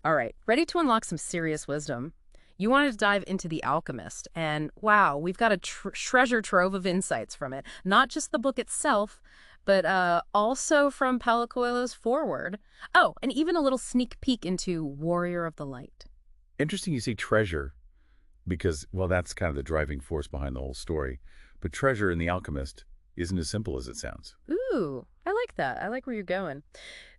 All right, ready to unlock some serious wisdom. You wanted to dive into The Alchemist, and wow, we've got a treasure trove of insights from it. Not just the book itself, but also from Paulo Coelho's foreword. Oh, and even a little sneak peek into Warrior of the Light. Interesting you say treasure because, well, that's kind of the driving force behind the whole story. But treasure in The Alchemist isn't as simple as it sounds. Ooh, I like that. I like where you're going.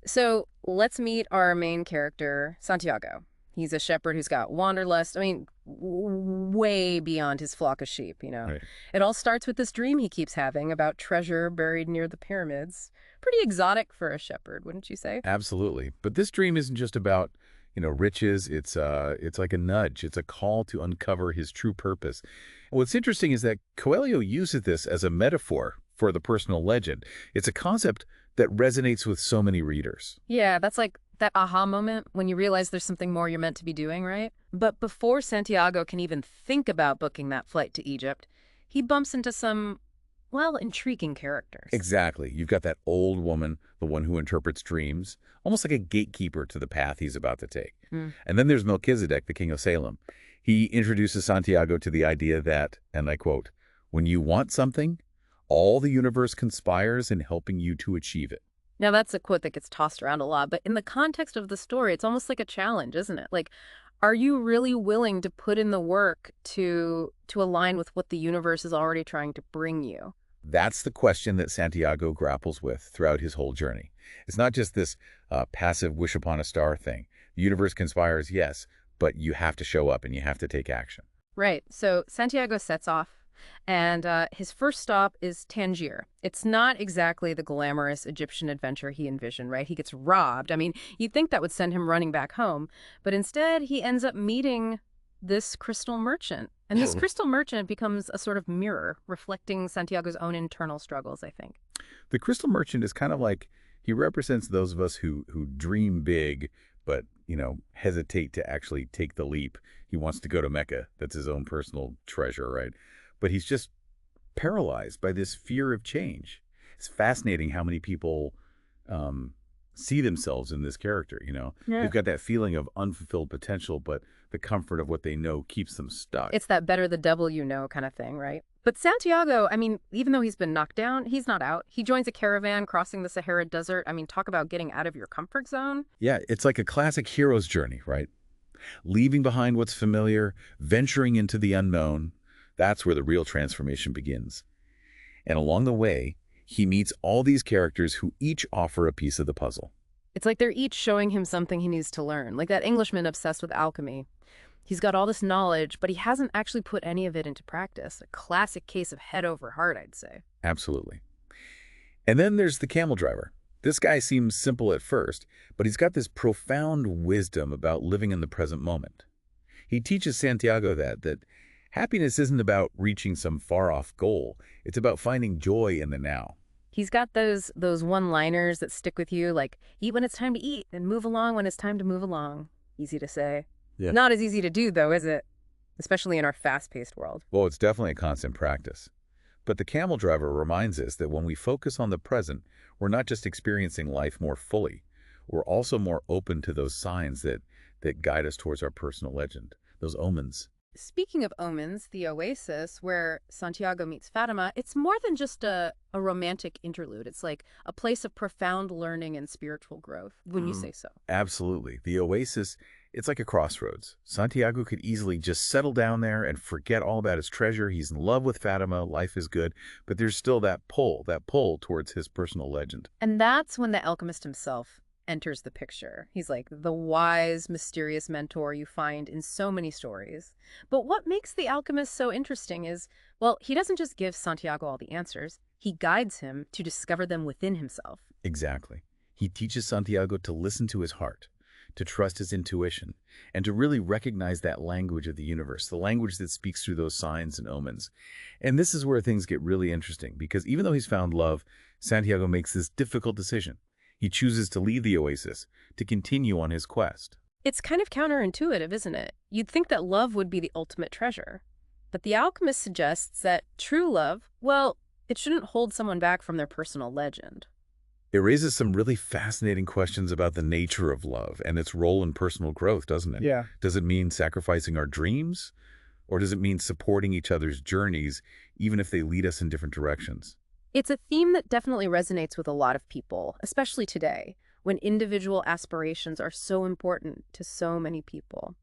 So let's meet our main character, Santiago. He's a shepherd who's got wanderlust. I mean, way beyond his flock of sheep. Right. It all starts with this dream he keeps having about treasure buried near the pyramids. Pretty exotic for a shepherd, wouldn't you say? Absolutely. But this dream isn't just about, riches. It's like a nudge. It's a call to uncover his true purpose. What's interesting is that Coelho uses this as a metaphor for the personal legend. It's a concept that resonates with so many readers. Yeah, that's like that aha moment when you realize there's something more you're meant to be doing, right? But before Santiago can even think about booking that flight to Egypt, he bumps into some, well, intriguing characters. Exactly. You've got that old woman, the one who interprets dreams, almost like a gatekeeper to the path he's about to take. Mm. And then there's Melchizedek, the king of Salem. He introduces Santiago to the idea that, and I quote, when you want something, all the universe conspires in helping you to achieve it. Now, that's a quote that gets tossed around a lot, but in the context of the story, it's almost like a challenge, isn't it? Like, are you really willing to put in the work to align with what the universe is already trying to bring you? That's the question that Santiago grapples with throughout his whole journey. It's not just this passive wish upon a star thing. The universe conspires, yes, but you have to show up and you have to take action. Right. So Santiago sets off, and his first stop is Tangier. It's not exactly the glamorous Egyptian adventure he envisioned, right? He gets robbed. I mean, you'd think that would send him running back home, but instead he ends up meeting this crystal merchant. And this crystal merchant becomes a sort of mirror, reflecting Santiago's own internal struggles, I think. The crystal merchant is kind of like he represents those of us who dream big, but hesitate to actually take the leap. He wants to go to Mecca. That's his own personal treasure, right? But he's just paralyzed by this fear of change. It's fascinating how many people see themselves in this character. Yeah. They've got that feeling of unfulfilled potential, but the comfort of what they know keeps them stuck. It's that better the devil you know kind of thing, right? But Santiago, I mean, even though he's been knocked down, he's not out. He joins a caravan crossing the Sahara Desert. I mean, talk about getting out of your comfort zone. Yeah, it's like a classic hero's journey, right? Leaving behind what's familiar, venturing into the unknown. That's where the real transformation begins. And along the way, he meets all these characters who each offer a piece of the puzzle. It's like they're each showing him something he needs to learn, like that Englishman obsessed with alchemy. He's got all this knowledge, but he hasn't actually put any of it into practice. A classic case of head over heart, I'd say. Absolutely. And then there's the camel driver. This guy seems simple at first, but he's got this profound wisdom about living in the present moment. He teaches Santiago that happiness isn't about reaching some far-off goal. It's about finding joy in the now. He's got those one-liners that stick with you, like, eat when it's time to eat and move along when it's time to move along. Easy to say. Yeah. Not as easy to do, though, is it? Especially in our fast-paced world. Well, it's definitely a constant practice. But the camel driver reminds us that when we focus on the present, we're not just experiencing life more fully. We're also more open to those signs that guide us towards our personal legend, those omens. Speaking of omens, the oasis where Santiago meets Fatima, it's more than just a romantic interlude. It's like a place of profound learning and spiritual growth, when you say so. Absolutely. The oasis, it's like a crossroads. Santiago could easily just settle down there and forget all about his treasure. He's in love with Fatima. Life is good. But there's still that pull towards his personal legend. And that's when the alchemist himself enters the picture. He's like the wise, mysterious mentor you find in so many stories. But what makes the alchemist so interesting is, well, he doesn't just give Santiago all the answers. He guides him to discover them within himself. Exactly. He teaches Santiago to listen to his heart, to trust his intuition, and to really recognize that language of the universe, the language that speaks through those signs and omens. And this is where things get really interesting, because even though he's found love, Santiago makes this difficult decision. He chooses to leave the oasis, to continue on his quest. It's kind of counterintuitive, isn't it? You'd think that love would be the ultimate treasure. But the alchemist suggests that true love, well, it shouldn't hold someone back from their personal legend. It raises some really fascinating questions about the nature of love and its role in personal growth, doesn't it? Yeah. Does it mean sacrificing our dreams, or does it mean supporting each other's journeys, even if they lead us in different directions? It's a theme that definitely resonates with a lot of people, especially today, when individual aspirations are so important to so many people.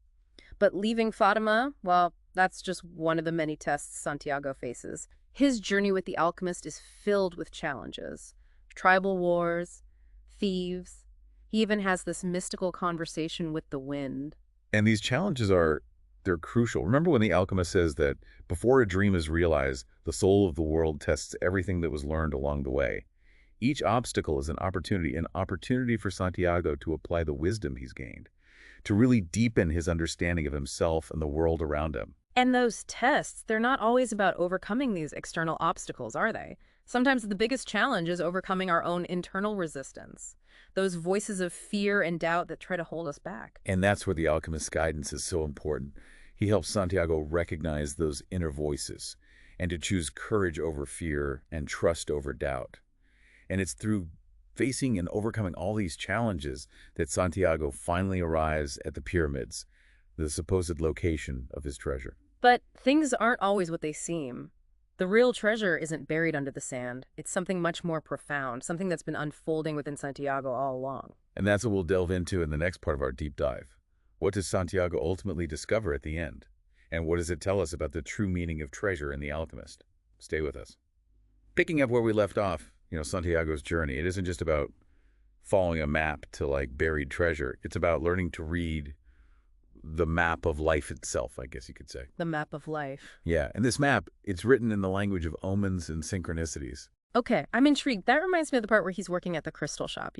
But leaving Fatima, well, that's just one of the many tests Santiago faces. His journey with the alchemist is filled with challenges. Tribal wars, thieves. He even has this mystical conversation with the wind. And these challenges they're crucial. Remember when the alchemist says that before a dream is realized, the soul of the world tests everything that was learned along the way. Each obstacle is an opportunity for Santiago to apply the wisdom he's gained, to really deepen his understanding of himself and the world around him. And those tests, they're not always about overcoming these external obstacles, are they? Sometimes the biggest challenge is overcoming our own internal resistance, those voices of fear and doubt that try to hold us back. And that's where the alchemist's guidance is so important. He helps Santiago recognize those inner voices and to choose courage over fear and trust over doubt. And it's through facing and overcoming all these challenges that Santiago finally arrives at the pyramids, the supposed location of his treasure. But things aren't always what they seem. The real treasure isn't buried under the sand. It's something much more profound, something that's been unfolding within Santiago all along. And that's what we'll delve into in the next part of our deep dive. What does Santiago ultimately discover at the end? And what does it tell us about the true meaning of treasure in The Alchemist? Stay with us. Picking up where we left off, Santiago's journey, it isn't just about following a map to like buried treasure. It's about learning to read the map of life itself, I guess you could say. The map of life. Yeah, and this map, it's written in the language of omens and synchronicities. Okay, I'm intrigued. That reminds me of the part where he's working at the crystal shop.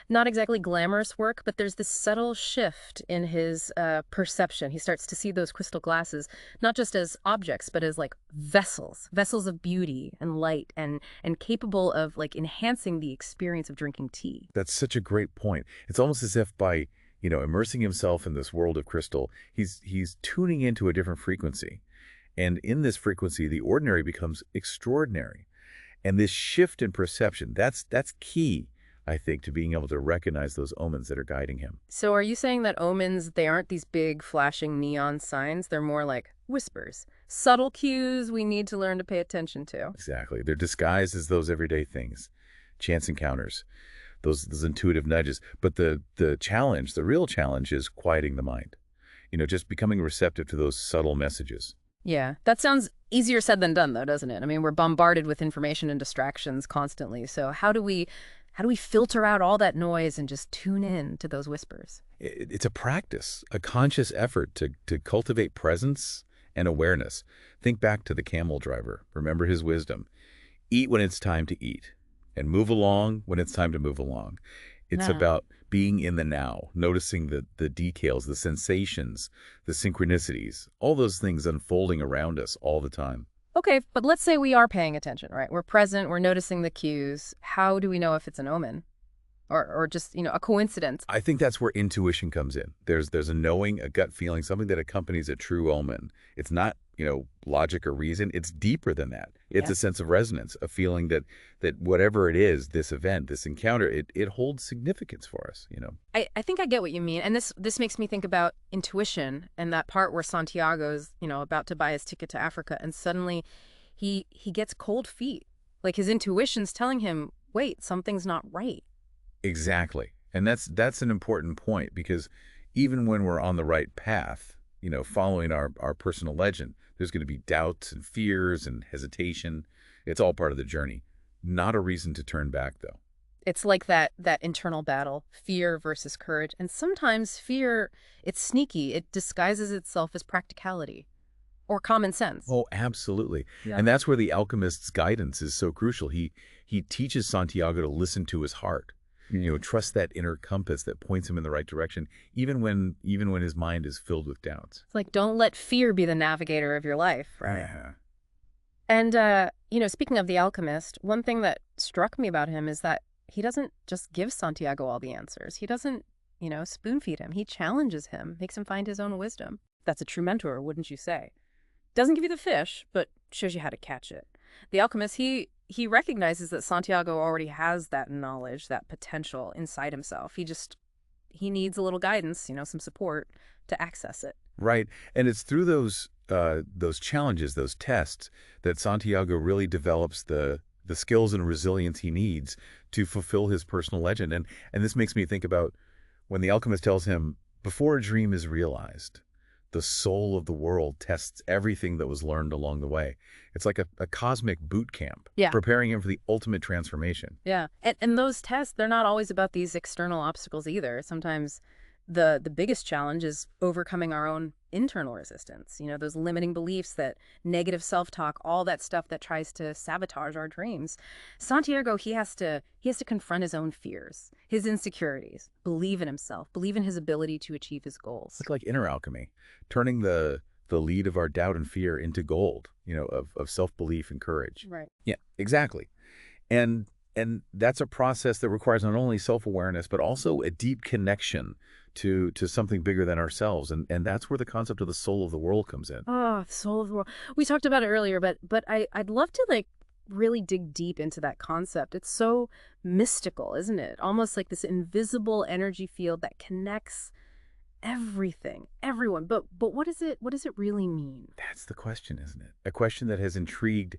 Not exactly glamorous work, but there's this subtle shift in his perception. He starts to see those crystal glasses, not just as objects, but as like vessels of beauty and light and capable of like enhancing the experience of drinking tea. That's such a great point. It's almost as if by, immersing himself in this world of crystal, he's tuning into a different frequency. And in this frequency, the ordinary becomes extraordinary. And this shift in perception, that's key, I think, to being able to recognize those omens that are guiding him. So are you saying that omens, they aren't these big flashing neon signs? They're more like whispers, subtle cues we need to learn to pay attention to. Exactly. They're disguised as those everyday things, chance encounters, those intuitive nudges. But the real challenge is quieting the mind, just becoming receptive to those subtle messages. Yeah, that sounds easier said than done, though, doesn't it? I mean, we're bombarded with information and distractions constantly. So how do we filter out all that noise and just tune in to those whispers? It's a practice, a conscious effort to cultivate presence and awareness. Think back to the camel driver. Remember his wisdom. Eat when it's time to eat, and move along when it's time to move along. It's about being in the now, noticing the details, the sensations, the synchronicities, all those things unfolding around us all the time. Okay, but let's say we are paying attention, right? We're present, we're noticing the cues. How do we know if it's an omen? Or just, a coincidence? I think that's where intuition comes in. There's a knowing, a gut feeling, something that accompanies a true omen. It's not, logic or reason. It's deeper than that. It's a sense of resonance, a feeling that whatever it is, this event, this encounter, it holds significance for us, I think I get what you mean. And this makes me think about intuition and that part where Santiago's, about to buy his ticket to Africa, and suddenly he gets cold feet. Like his intuition's telling him, wait, something's not right. Exactly. And that's an important point, because even when we're on the right path, following our personal legend, there's going to be doubts and fears and hesitation. It's all part of the journey. Not a reason to turn back, though. It's like that internal battle, fear versus courage. And sometimes fear, it's sneaky. It disguises itself as practicality or common sense. Oh, absolutely. Yeah. And that's where the alchemist's guidance is so crucial. He teaches Santiago to listen to his heart. Trust that inner compass that points him in the right direction, even when his mind is filled with doubts. It's like, don't let fear be the navigator of your life, right? Yeah. And, speaking of the alchemist, one thing that struck me about him is that he doesn't just give Santiago all the answers. He doesn't, spoon feed him. He challenges him, makes him find his own wisdom. That's a true mentor, wouldn't you say? Doesn't give you the fish, but shows you how to catch it. The alchemist, he he recognizes that Santiago already has that knowledge, that potential inside himself. He needs a little guidance, some support to access it. Right. And it's through those challenges, those tests, that Santiago really develops the skills and resilience he needs to fulfill his personal legend. And this makes me think about when the alchemist tells him, before a dream is realized, the soul of the world tests everything that was learned along the way. It's like a cosmic boot camp, Yeah. preparing him for the ultimate transformation. Yeah. And those tests, they're not always about these external obstacles either. Sometimes the biggest challenge is overcoming our own internal resistance, those limiting beliefs, that negative self-talk, all that stuff that tries to sabotage our dreams. Santiago, he has to confront his own fears, his insecurities, believe in himself, believe in his ability to achieve his goals. It's like inner alchemy, turning the lead of our doubt and fear into gold, of self-belief and courage. Right. Yeah, exactly. And that's a process that requires not only self-awareness, but also a deep connection to something bigger than ourselves. And that's where the concept of the soul of the world comes in. Oh, the soul of the world. We talked about it earlier, but I'd love to really dig deep into that concept. It's so mystical, isn't it? Almost like this invisible energy field that connects everything, everyone. But what does it really mean? That's the question, isn't it? A question that has intrigued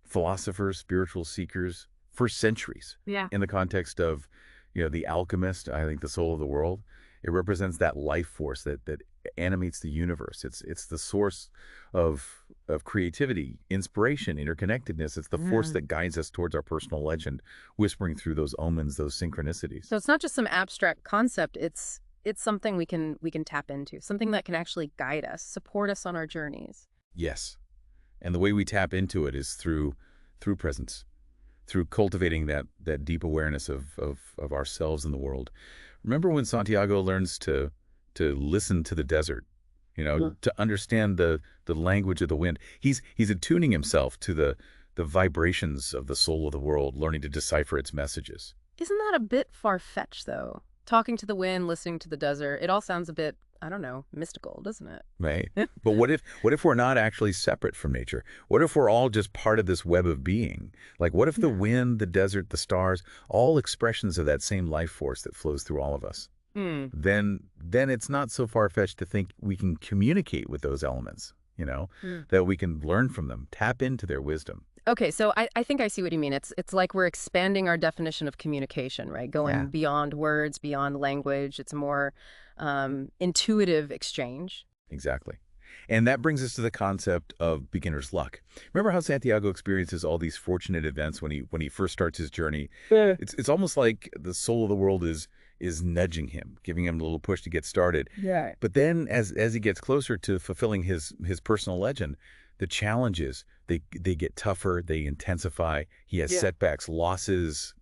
philosophers, spiritual seekers for centuries. Yeah. In the context of, the alchemist, I think the soul of the world, it represents that life force that animates the universe. It's the source of creativity, inspiration, interconnectedness. It's the force that guides us towards our personal legend, whispering through those omens, those synchronicities. So it's not just some abstract concept. It's something we can tap into, something that can actually guide us, support us on our journeys. Yes. And the way we tap into it is through presence, through cultivating that deep awareness of ourselves and the world. Remember when Santiago learns to listen to the desert, to understand the language of the wind. He's attuning himself to the vibrations of the soul of the world, learning to decipher its messages. Isn't that a bit far-fetched, though? Talking to the wind, listening to the desert, it all sounds a bit, I don't know, mystical, doesn't it? Right. But what if we're not actually separate from nature? What if we're all just part of this web of being? Like, what if the wind, the desert, the stars, all expressions of that same life force that flows through all of us? Then it's not so far-fetched to think we can communicate with those elements, that we can learn from them, tap into their wisdom. Okay, so I think I see what you mean. It's like we're expanding our definition of communication, right? Going beyond words, beyond language. It's a more intuitive exchange. Exactly. And that brings us to the concept of beginner's luck. Remember how Santiago experiences all these fortunate events when he first starts his journey? Yeah. It's almost like the soul of the world is nudging him, giving him a little push to get started. Yeah. But then as he gets closer to fulfilling his personal legend, the challenges, they get tougher, they intensify. He has setbacks, losses,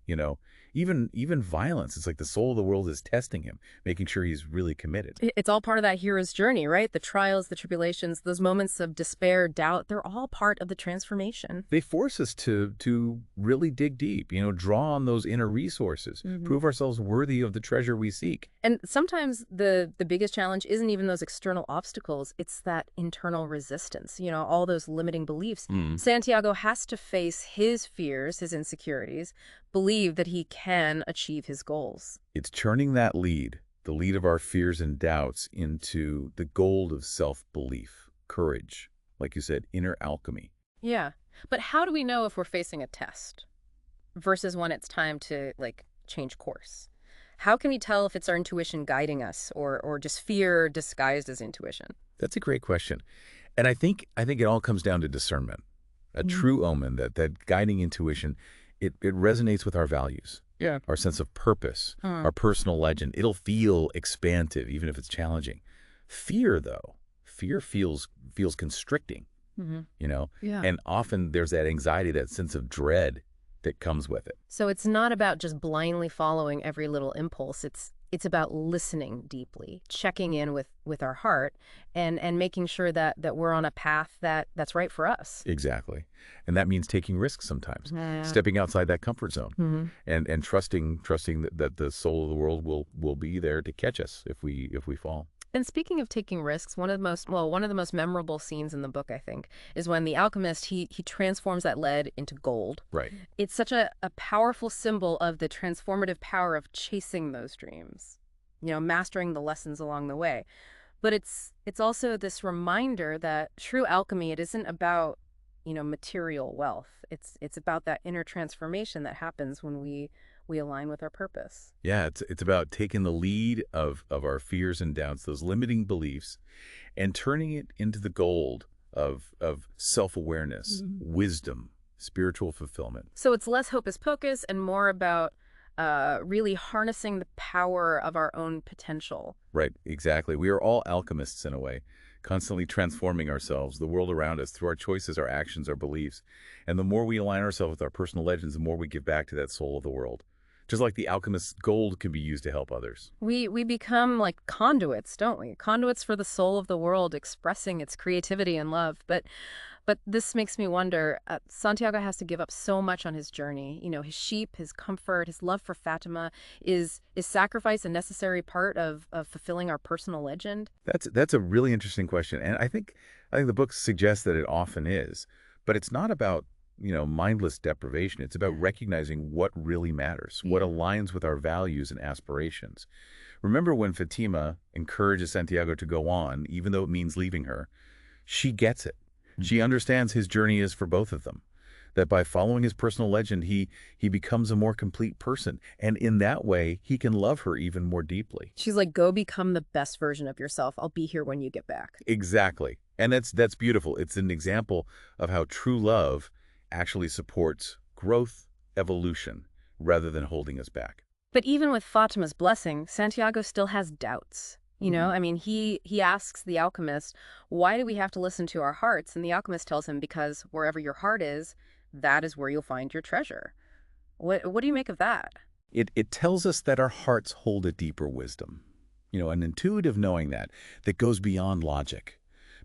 even violence. It's like the soul of the world is testing him, making sure he's really committed. It's all part of that hero's journey, right? The trials, the tribulations, those moments of despair, doubt, they're all part of the transformation. They force us to really dig deep, draw on those inner resources, prove ourselves worthy of the treasure we seek. And sometimes the biggest challenge isn't even those external obstacles. It's that internal resistance, all those limiting beliefs. Santiago has to face his fears, his insecurities, believe that he can achieve his goals. It's turning that lead, the lead of our fears and doubts, into the gold of self-belief, courage, like you said, inner alchemy. Yeah. But how do we know if we're facing a test versus when it's time to, change course? How can we tell if it's our intuition guiding us or just fear disguised as intuition? That's a great question. And I think it all comes down to discernment. A true omen, that guiding intuition, it resonates with our values, our sense of purpose, our personal legend. It'll feel expansive, even if it's challenging. Fear, though, feels constricting, and often there's that anxiety, that sense of dread that comes with it. So it's not about just blindly following every little impulse. It's about listening deeply, checking in with our heart, and making sure that we're on a path that's right for us. Exactly. And that means taking risks sometimes, stepping outside that comfort zone, and trusting that the soul of the world will be there to catch us if we fall. And speaking of taking risks, one of the most memorable scenes in the book, I think, is when the alchemist, he transforms that lead into gold. Right. It's such a powerful symbol of the transformative power of chasing those dreams, mastering the lessons along the way. But it's also this reminder that true alchemy, it isn't about, material wealth. It's about that inner transformation that happens when we align with our purpose. Yeah, it's about taking the lead of our fears and doubts, those limiting beliefs, and turning it into the gold of self-awareness, wisdom, spiritual fulfillment. So it's less hocus pocus and more about really harnessing the power of our own potential. Right, exactly. We are all alchemists in a way, constantly transforming ourselves, the world around us, through our choices, our actions, our beliefs. And the more we align ourselves with our personal legends, the more we give back to that soul of the world. Just like the alchemist's gold can be used to help others. We become like conduits, don't we? Conduits for the soul of the world, expressing its creativity and love. But this makes me wonder, Santiago has to give up so much on his journey. His sheep, his comfort, his love for Fatima. Is sacrifice a necessary part of fulfilling our personal legend? That's a really interesting question, and I think the book suggests that it often is, but it's not about mindless deprivation. It's about recognizing what really matters, what aligns with our values and aspirations. Remember when Fatima encourages Santiago to go on, even though it means leaving her, she gets it. She understands his journey is for both of them, that by following his personal legend, he becomes a more complete person. And in that way, he can love her even more deeply. She's like, go become the best version of yourself. I'll be here when you get back. Exactly. And that's beautiful. It's an example of how true love actually supports growth, evolution, rather than holding us back. But even with Fatima's blessing, Santiago still has doubts. I mean, he asks the alchemist, why do we have to listen to our hearts? And the alchemist tells him, because wherever your heart is, that is where you'll find your treasure. What do you make of that? It tells us that our hearts hold a deeper wisdom, an intuitive knowing that goes beyond logic,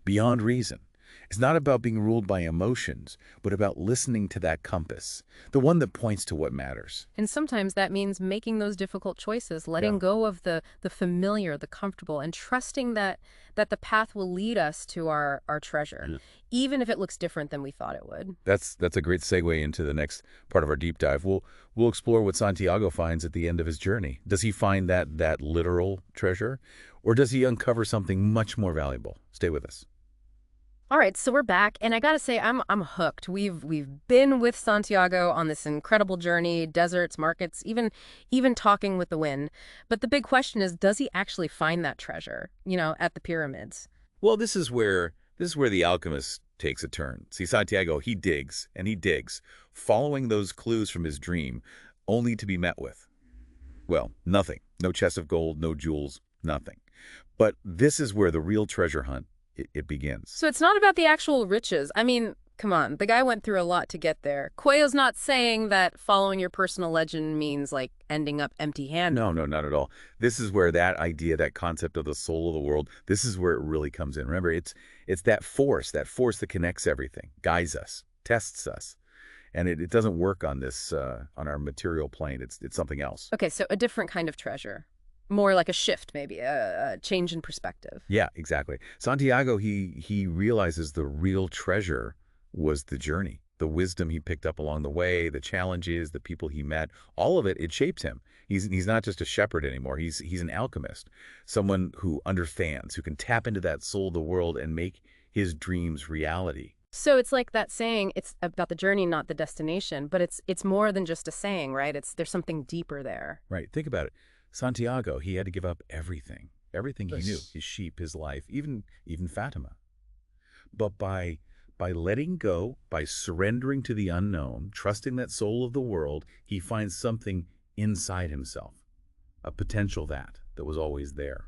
beyond reason. It's not about being ruled by emotions, but about listening to that compass, the one that points to what matters. And sometimes that means making those difficult choices, letting go of the familiar, the comfortable, and trusting that the path will lead us to our treasure, even if it looks different than we thought it would. That's a great segue into the next part of our deep dive. We'll explore what Santiago finds at the end of his journey. Does he find that literal treasure, or does he uncover something much more valuable? Stay with us. All right, so we're back, and I gotta say, I'm hooked. We've been with Santiago on this incredible journey, deserts, markets, even talking with the wind. But the big question is, does he actually find that treasure, at the pyramids? Well, this is where the alchemist takes a turn. See, Santiago, he digs and he digs, following those clues from his dream, only to be met with, well, nothing. No chest of gold, no jewels, nothing. But this is where the real treasure hunt it begins. So it's not about the actual riches. I mean, come on, the guy went through a lot to get there. Coelho's not saying that following your personal legend means like ending up empty-handed. No, not at all. This is where that idea, that concept of the soul of the world, this is where it really comes in. Remember, it's that force that connects everything, guides us, tests us. And it doesn't work on this, on our material plane. It's something else. Okay, so a different kind of treasure. More like a shift, maybe, a change in perspective. Yeah, exactly. Santiago, he realizes the real treasure was the journey, the wisdom he picked up along the way, the challenges, the people he met, all of it, it shapes him. He's not just a shepherd anymore. He's an alchemist, someone who understands, who can tap into that soul of the world and make his dreams reality. So it's like that saying, it's about the journey, not the destination, but it's more than just a saying, right? There's something deeper there. Right. Think about it. Santiago, he had to give up everything he knew, his sheep, his life, even Fatima. But by letting go, by surrendering to the unknown, trusting that soul of the world, he finds something inside himself, a potential that was always there.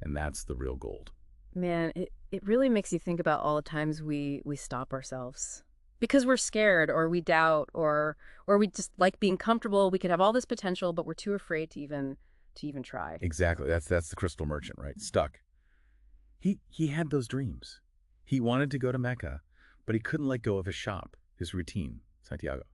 And that's the real gold. Man, it really makes you think about all the times we stop ourselves. Because we're scared, or we doubt, or we just like being comfortable. We could have all this potential, but we're too afraid to even try. Exactly. That's the crystal merchant, right? Stuck. He had those dreams. He wanted to go to Mecca, but he couldn't let go of his shop, his routine, Santiago.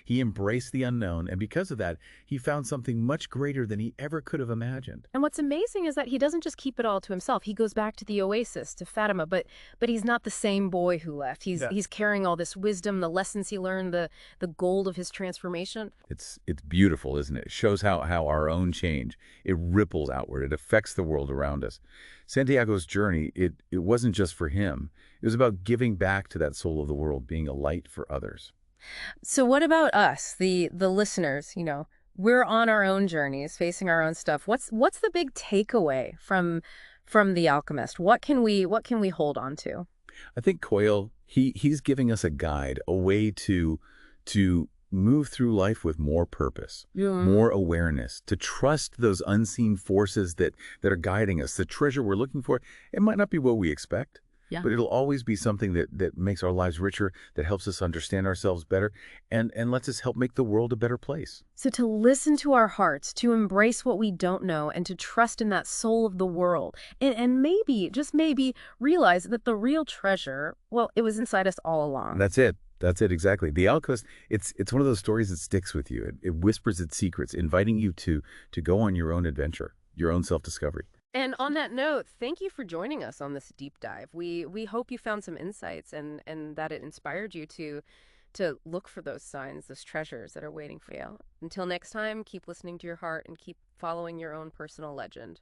He embraced the unknown, and because of that, he found something much greater than he ever could have imagined. And what's amazing is that he doesn't just keep it all to himself. He goes back to the oasis, to Fatima, but he's not the same boy who left. He's carrying all this wisdom, the lessons he learned, the gold of his transformation. It's beautiful, isn't it? It shows how our own change, it ripples outward. It affects the world around us. Santiago's journey, it wasn't just for him. It was about giving back to that soul of the world, being a light for others. So what about us, the listeners, We're on our own journeys, facing our own stuff. What's the big takeaway from The Alchemist? What can we hold on to? I think Coyle, he's giving us a guide, a way to move through life with more purpose, Yeah. more awareness, to trust those unseen forces that are guiding us. The treasure we're looking for, it might not be what we expect, Yeah. but it'll always be something that makes our lives richer, that helps us understand ourselves better, and lets us help make the world a better place. So to listen to our hearts, to embrace what we don't know, and to trust in that soul of the world, and maybe, just maybe, realize that the real treasure, well, it was inside us all along. That's it. That's it, exactly. The Alchemist, it's one of those stories that sticks with you. It whispers its secrets, inviting you to go on your own adventure, your own self-discovery. And on that note, thank you for joining us on this deep dive. We hope you found some insights and that it inspired you to look for those signs, those treasures that are waiting for you. Until next time, keep listening to your heart and keep following your own personal legend.